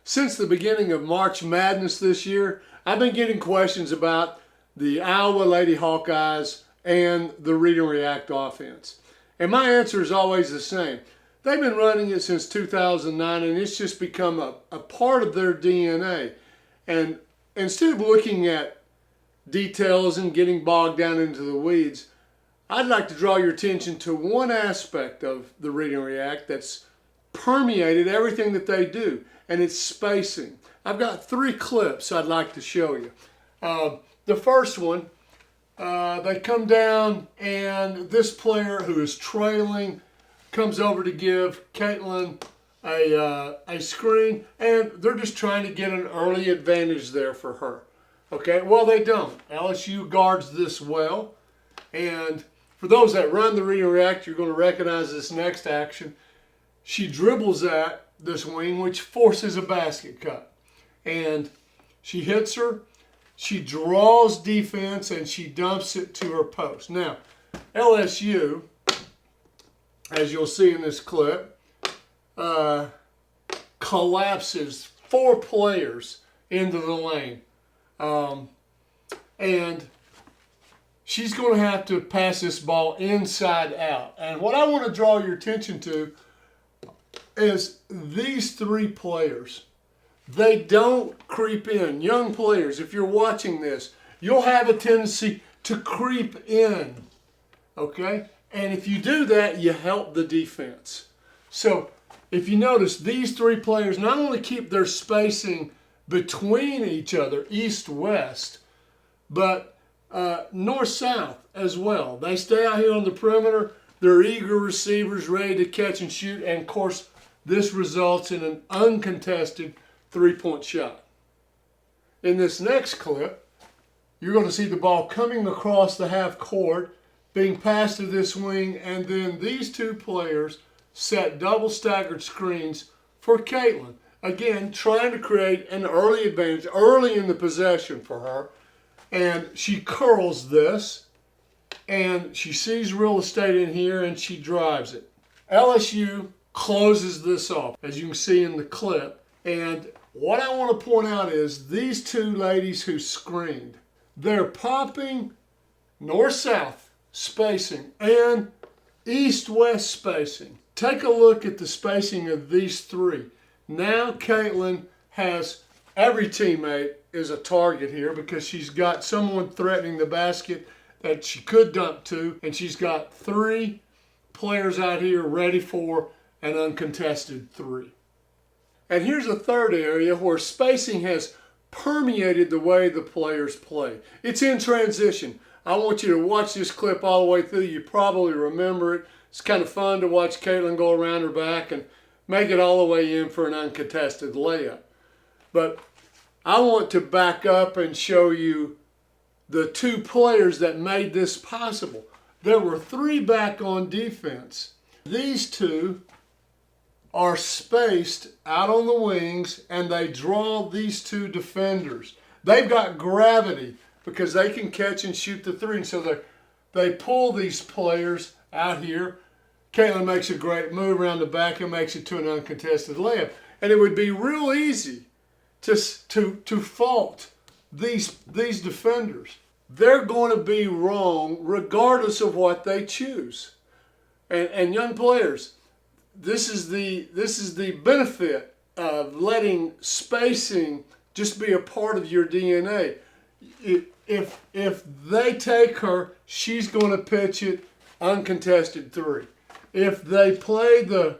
Since the beginning of March Madness this year, I've been getting questions about the Iowa Lady Hawkeyes and the Read and React offense. And my answer is always the same. They've been running it since 2009, and it's just become a part of their DNA. And instead of looking at details and getting bogged down into the weeds, I'd like to draw your attention to one aspect of the Read and React that's permeated everything that they do, and it's spacing. I've got 3 clips I'd like to show you. The first one, they come down and this player who is trailing comes over to give Caitlin a screen, and they're just trying to get an early advantage there for her. Okay, well, they don't. LSU guards this well, and for those that run the Read and React, you're going to recognize this next action. She dribbles at this wing, which forces a basket cut. And she hits her, she draws defense, and she dumps it to her post. Now, LSU, as you'll see in this clip, collapses 4 players into the lane. And she's going to have to pass this ball inside out. And what I want to draw your attention to is these 3 players. They don't creep in. Young players, if you're watching this, you'll have a tendency to creep in, okay? And if you do that, you help the defense. So if you notice, these 3 players not only keep their spacing between each other, east-west, but north-south as well. They stay out here on the perimeter. They're eager receivers ready to catch and shoot, and of course, this results in an uncontested 3-point shot. In this next clip, you're going to see the ball coming across the half court, being passed to this wing, and then these 2 players set double staggered screens for Caitlin. Again, trying to create an early advantage, early in the possession for her. And she curls this, and she sees real estate in here, and she drives it. LSU closes this off, as you can see in the clip. And what I want to point out is these 2 ladies who screened, they're popping north-south spacing and east-west spacing. Take a look at the spacing of these 3. Now Caitlin has, every teammate is a target here because she's got someone threatening the basket that she could dump to, and she's got 3 players out here ready for an uncontested 3. And here's a third area where spacing has permeated the way the players play. It's in transition. I want you to watch this clip all the way through. You probably remember it. It's kind of fun to watch Caitlin go around her back and make it all the way in for an uncontested layup. But I want to back up and show you the 2 players that made this possible. There were 3 back on defense. These 2 are spaced out on the wings, and they draw these 2 defenders. They've got gravity because they can catch and shoot the 3. And so they pull these players out here. Caitlin makes a great move around the back and makes it to an uncontested layup. And it would be real easy to fault these defenders. They're going to be wrong regardless of what they choose. And young players, this is the benefit of letting spacing just be a part of your DNA. If they take her, she's going to pitch it uncontested 3. If they play the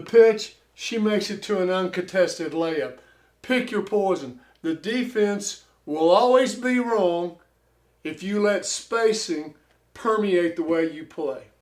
pitch, she makes it to an uncontested layup. Pick your poison. The defense will always be wrong if you let spacing permeate the way you play.